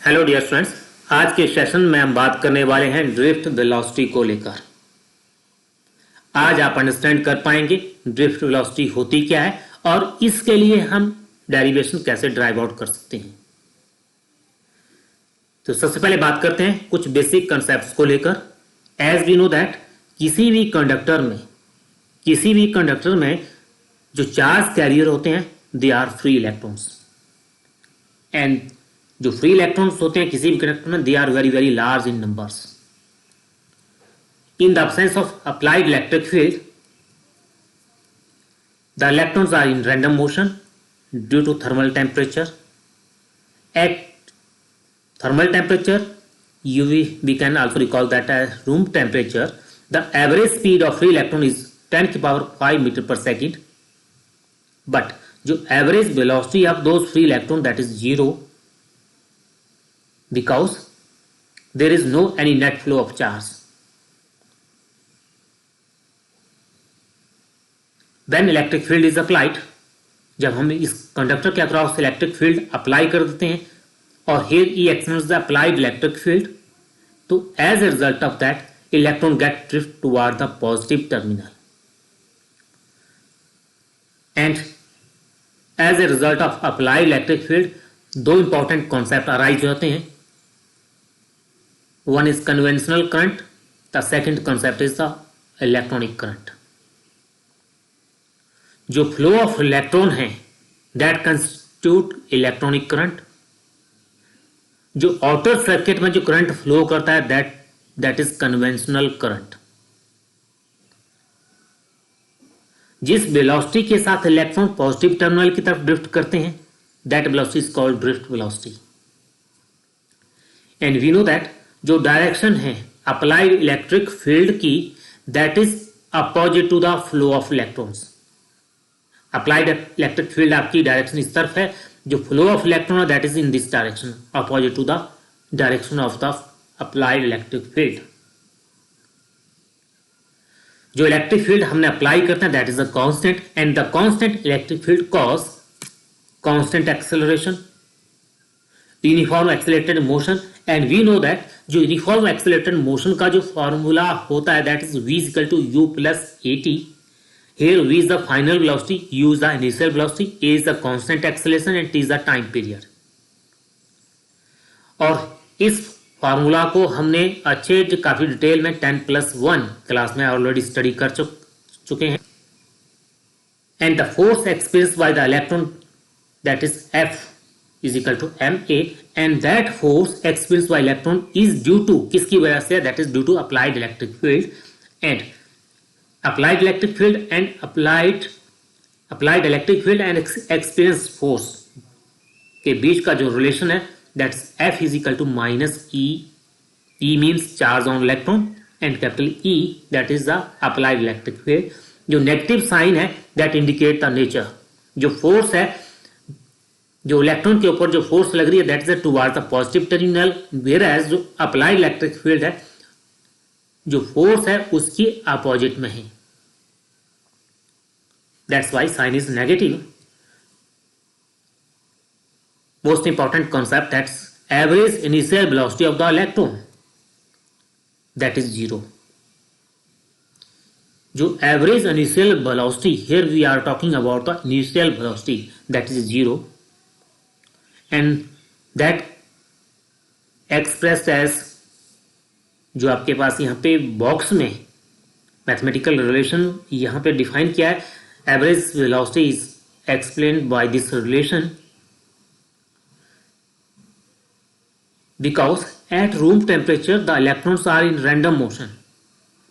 Hello dear students, आज के session में हम बात करने वाले हैं ड्रिफ्ट वेलोसिटी को लेकर। आज आप अंडरस्टैंड कर पाएंगे ड्रिफ्ट वेलोसिटी होती क्या है और इसके लिए हम डेरिवेशन कैसे ड्राइव आउट कर सकते हैं। तो सबसे पहले बात करते हैं कुछ बेसिक कंसेप्ट्स को लेकर। एज वी नो दैट किसी भी कंडक्टर में जो चार्ज कैरियर होते हैं they are free electrons, and जो फ्री इलेक्ट्रॉन्स होते हैं किसी भी कंडक्टर में they are very very large in numbers. In the absence of applied electric field the electrons are in random motion due to thermal temperature. At thermal temperature, we can also recall that as room temperature, the average speed of free electron is 10 की power 5 meter per second, but जो average velocity of those free electron that is 0 because there is no any net flow of charge. When electric field is applied, जब हम इस conductor के across electric field apply कर देते हैं और here E extends the applied electric field, तो as a result of that electron get drift toward the positive terminal, and as a result of applied electric field दो important concept arise होते हैं. One is conventional current, the second concept is the electronic current. जो flow of electron है that constitute electronic current, जो outer circuit में जो current flow करता है दैट इज कन्वेंशनल करंट। जिस वेलोसिटी के साथ इलेक्ट्रॉन पॉजिटिव टर्मिनल की तरफ ड्रिफ्ट करते हैं that velocity is called drift velocity. And we know that जो डायरेक्शन है अप्लाइड इलेक्ट्रिक फील्ड की that is opposite to the flow of electrons. Applied electric field आपकी डायरेक्शन इस तरफ है, जो फ्लो ऑफ इलेक्ट्रॉन है that is in this direction opposite to the direction of the applied electric field. जो electric field हमने apply करते हैं that is a constant, and the constant electric field cause constant acceleration, uniform accelerated motion. And we know that जो uniform accelerated motion का जो formula होता है that is v equal to u plus at. Here v is the final velocity, u is the initial velocity, a is the constant acceleration and t is the time period. और इस formula को हमने अच्छे काफी detail में 10+1 class में already study कर चुके हैं। And the force experienced bye the electron that is F is equal to ma, and that force experienced by electron is due to किसकी वजह से that is due to applied electric field. And applied electric field and applied electric field and experienced force के बीच का जो relation है that's F is equal to minus E. E means charge on electron and capital E that is the applied electric field. जो negative sign है that indicate the nature. जो force है, जो इलेक्ट्रॉन के ऊपर जो फोर्स लग रही है that is towards the positive terminal, whereas जो applied electric field है जो फोर्स है उसकी अपोजिट में है, that's why sign is negative. Most important concept that's average initial velocity of the electron that is 0। जो average initial velocity, here we are talking about the initial velocity that is 0, and that expressed as जो आपके पास यहाँ पे box में mathematical relation यहाँ पे define किया है, average velocity is explained by this relation because at room temperature the electrons are in random motion.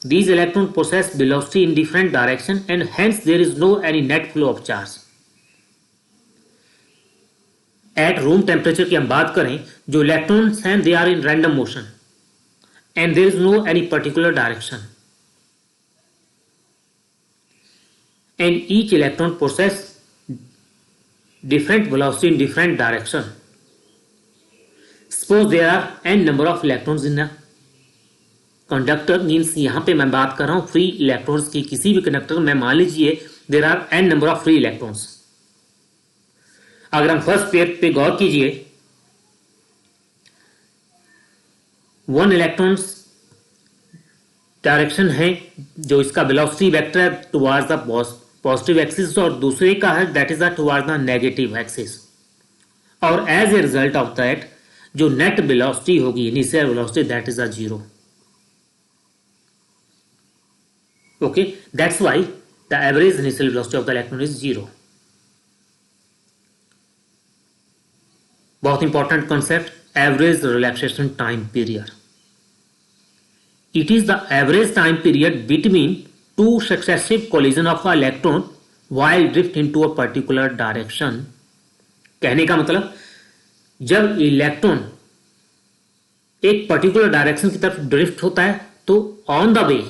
These electrons possess velocity in different direction and hence there is no any net flow of charge. At room temperature की हम बात करें, जो electrons हैं they are in random motion and there is no any particular direction, and each electron possess different velocity in different direction. Suppose there are n number of electrons in a conductor, means यहाँ पे मैं बात कर रहा हूँ free electrons की। किसी भी कंडक्टर में मान लीजिए there are n number of free electrons. अगर हम फर्स्ट पेयर पे गौर कीजिए वन इलेक्ट्रॉन्स डायरेक्शन है जो इसका वेलोसिटी वेक्टर है टुवर्ड्स द पॉजिटिव एक्सिस और दूसरे का है that is the towards the negative axis. और as a result of that जो नेट वेलोसिटी होगी initial velocity that is a zero. Okay, that's why the average initial velocity of the electron is zero. बहुत important concept, average relaxation time period. It is the average time period between two successive collision of an electron while drift into a particular direction। कहने का मतलब जब electron एक particular direction की तरफ drift होता है तो on the way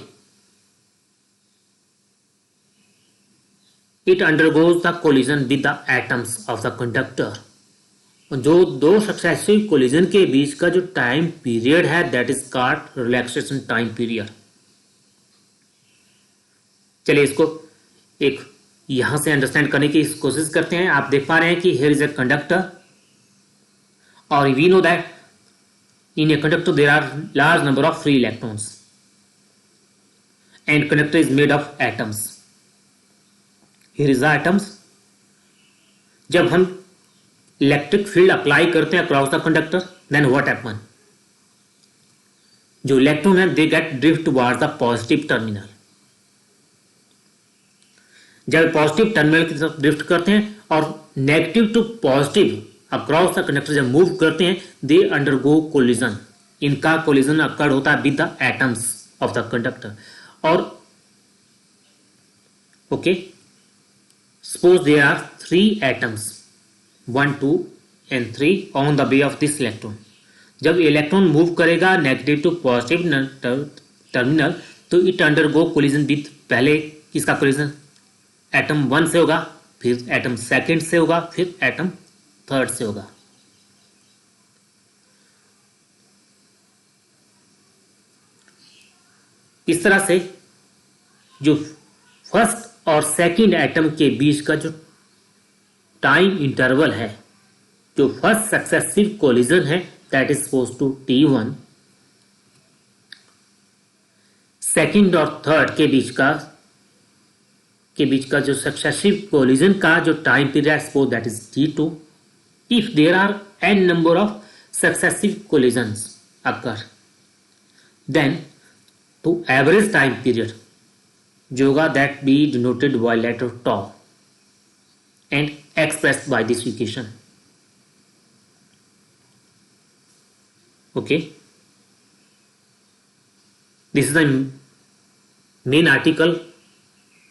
it undergoes the collision with the atoms of the conductor. जो दो सक्सेसिव कोलिजन के बीच का जो टाइम पीरियड है that is called relaxation time period. चलिए इसको एक यहां से अंडरस्टैंड करने की कोशिश करते हैं। आप देख पा रहे हैं कि हियर इज ए कंडक्टर और we know that in a conductor there are large number of free electrons and conductor is made of atoms. Here is the atoms. जब हम इलेक्ट्रिक फील्ड अप्लाई करते हैं across the conductor then what happen, जो electron है they get drift towards the positive terminal. जब positive terminal की तरफ drift करते हैं और negative to positive across the conductor जब मूव करते हैं दे अंडरगो कोलिजन। इनका कोलिजन अकर होता है with the atoms of the conductor. और okay, suppose there are 3 atoms 1, 2 and 3 on the way of this electron। जब इलेक्ट्रॉन मूव करेगा negative to positive terminal तो इट अंडरगो कोलिजन विद, पहले किसका collision atom 1 से होगा, फिर एटम सेकंड से होगा, फिर एटम थर्ड से होगा। इस तरह से जो फर्स्ट और सेकंड एटम के बीच का जो टाइम इंटरवल है, जो फर्स्ट सक्सेसिव कोलिजन है that is suppose to T1, second और थर्ड के बीच का जो सक्सेसिव कोलिजन का जो time period suppose that is T2। If there are n number of successive collisions occur then तो एवरेज टाइम पीरियड जो होगा that be denoted by letter tau and expressed by this equation। okay, this is the main article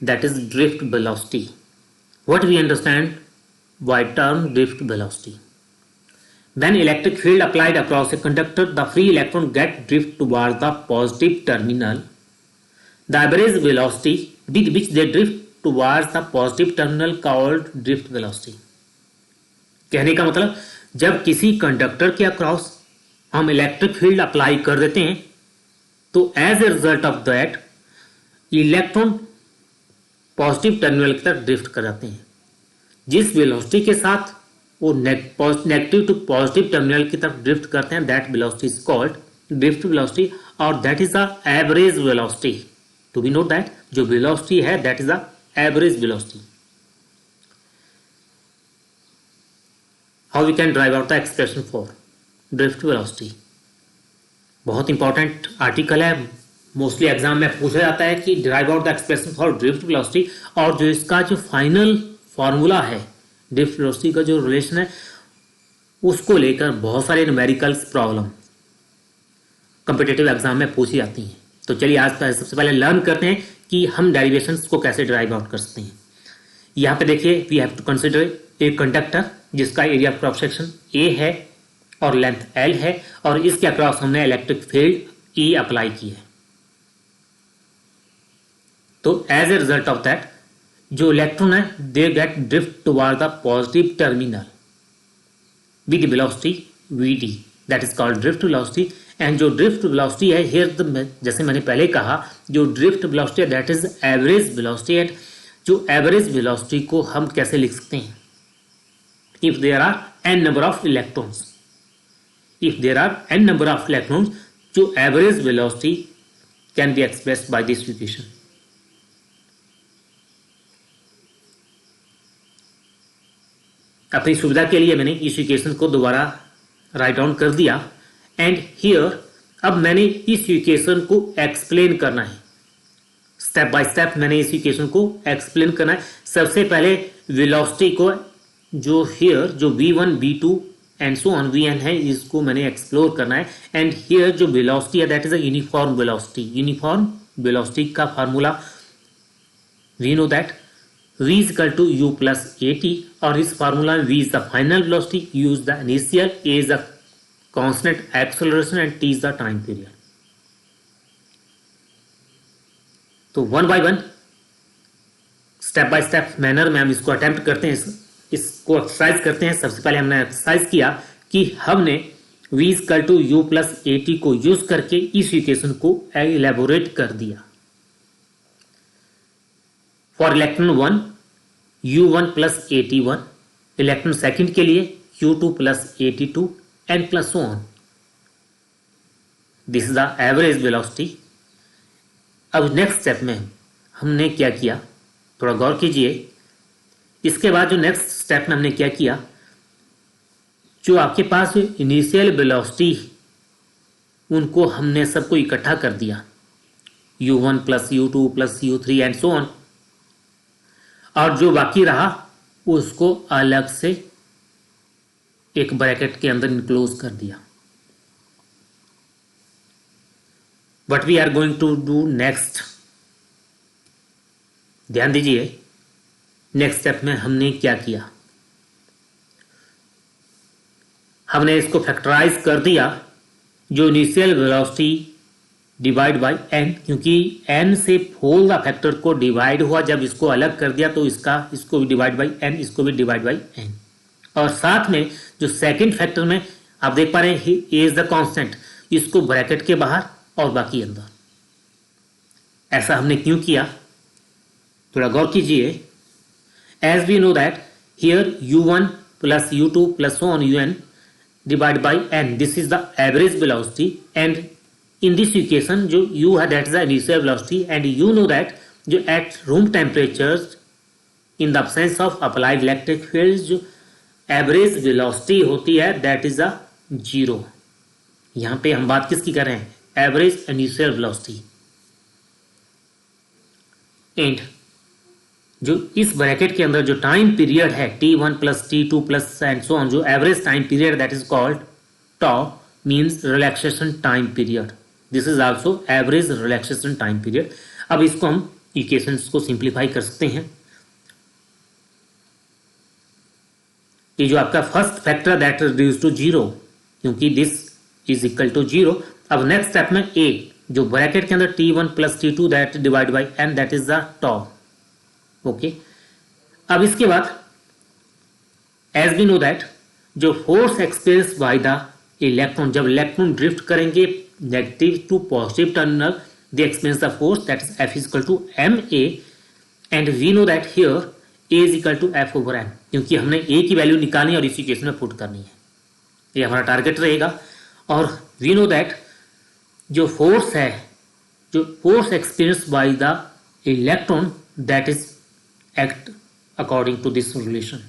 that is drift velocity। what we understand by term drift velocity, when electric field applied across a conductor the free electron get drift towards the positive terminal, the average velocity with which they drift towards the positive terminal called drift velocity। कहने का मतलब जब किसी conductor के across हम electric field apply कर देते हैं तो as a result of that electron positive terminal की तरफ ड्रिफ्ट कर जाते हैं। जिस वेलोसिटी के साथ वो नेगेटिव टू पॉजिटिव टर्मिनल की तरफ ड्रिफ्ट करते हैं that velocity is called drift velocity और that is the average velocity. To be note that जो वेलोसिटी है that is the average velocity। how we can derive out the expression for drift velocity। बहुत important article है, mostly exam में पूछा जाता है कि derive out the expression for drift velocity और जो इसका जो फाइनल फॉर्मूला है drift velocity का जो रिलेशन है उसको लेकर बहुत सारे न्यूमेरिकल्स प्रॉब्लम कॉम्पिटिटिव एग्जाम में पूछी जाती हैं। तो चलिए आज सबसे पहले लर्न करते हैं कि हम डेरिवेशंस को कैसे ड्राइव आउट कर सकते हैं। यहाँ पे देखिए we have to consider a conductor जिसका area of cross section A है और लेंथ एल है और इसके अक्रॉस हमने इलेक्ट्रिक फील्ड ई अप्लाई की है। तो as a result of that जो इलेक्ट्रॉन है they get drift toward the positive terminal with velocity vd that is called drift velocity. And जो ड्रिफ्ट वेलोसिटी है हियर जैसे मैंने पहले कहा जो ड्रिफ्ट वेलोसिटी है that is average velocity. And जो एवरेज वेलोसिटी को हम कैसे लिख सकते हैं, if there are n number of electrons, if there are n number of electrons जो average velocity can be expressed by this equation. अपनी सुविधा के लिए मैंने इस इक्वेशन को दोबारा राइट डाउन कर दिया एंड हियर अब मैंने इस इक्वेशन को एक्सप्लेन करना है, स्टेप बाय स्टेप मैंने इस इक्वेशन को एक्सप्लेन करना है। सबसे पहले वेलोसिटी को जो हियर जो v1 v2 and so on vn है इसको मैंने एक्सप्लोर करना है एंड हियर जो वेलोसिटी है that is a uniform velocity. Uniform velocity का formula we know that v is equal to u plus at और इस फार्मूला में v is the final velocity, u is the initial, a is the constant acceleration and t is the time period। तो one by one step by step manner में हम इसको attempt करते हैं, इसको एक्सरसाइज करते हैं। सबसे पहले हमने एक्सरसाइज किया कि हमने v is equal to u plus at को यूज करके इस इक्वेशन को एलेबोरेट कर दिया। For electron 1 u1 plus 81, electron second के लिए u2 plus 82 and plus so on. This is the average velocity. अब नेक्स्ट स्टेप में हमने क्या किया, थोड़ा गौर कीजिए। इसके बाद जो नेक्स्ट स्टेप में हमने क्या किया, जो आपके पास इनिशियल वेलोसिटी उनको हमने सबको इकट्ठा कर दिया, u1 plus u2 plus u3 and so on, और जो बाकी रहा उसको अलग से एक ब्रैकेट के अंदर इनक्लोज कर दिया। What we are going to do next, ध्यान दीजिए नेक्स्ट स्टेप में हमने क्या किया, हमने इसको फैक्टराइज कर दिया, जो initial velocity divide by n, क्योंकि n से होल द फैक्टर को डिवाइड हुआ, जब इसको अलग कर दिया तो इसको भी डिवाइड बाय n, इसको भी डिवाइड बाय n, और साथ में जो सेकंड फैक्टर में आप देख पा रहे हैं a इज द कांस्टेंट, इसको ब्रैकेट के बाहर और बाकी अंदर। ऐसा हमने क्यों किया, थोड़ा गौर कीजिए। As we know that here u1 plus u2 plus so on un divide by n, this is the average velocity, and in this equation जो u है that is the initial velocity, and you know that जो at room temperature in the absence of applied electric field जो average velocity होती है that is a zero. यहां पे हम बात किसकी कर रहे हैं, एवरेज इनिशियल वेलोसिटी। एंड जो इस ब्रैकेट के अंदर जो टाइम पीरियड है t1 plus t2 plus and so on, जो average time period that is called tau means relaxation time period. This is also average relaxation time period. अब इसको हम इक्वेशंस को सिंप्लीफाई कर सकते हैं। ये जो आपका first factor that reduce to zero, क्योंकि this is equal to zero. अब नेक्स्ट स्टेप में a जो ब्रैकेट के अंदर t1 plus t2 that divide by n that is the tau। Okay, अब इसके बाद एज वी नो दैट जो force experience by the electron, जब इलेक्ट्रॉन ड्रिफ्ट करेंगे negative to positive terminal, the experience the force that is F is equal to ma, and we know that here a is equal to F over m, क्योंकि हमने a की value निकालनी और इसी case में put करनी है, ये हमारा टारगेट रहेगा। और वी नो दैट जो फोर्स है, जो force experience by the electron that is act according to this relation.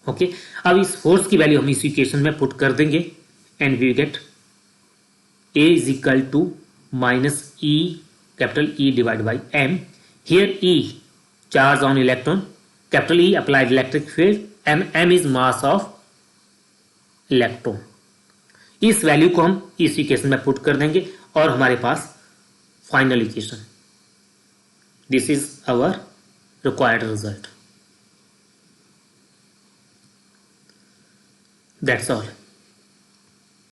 Okay, अब इस फोर्स की वैल्यू हम इस इक्वेशन में पुट कर देंगे and we get a is equal to minus e capital E divide by m। Here E charge on electron, capital E applied electric field, and m is mass of electron. इस value को हम इस equation में put कर देंगे और हमारे पास final equation, this is our required result. That's all.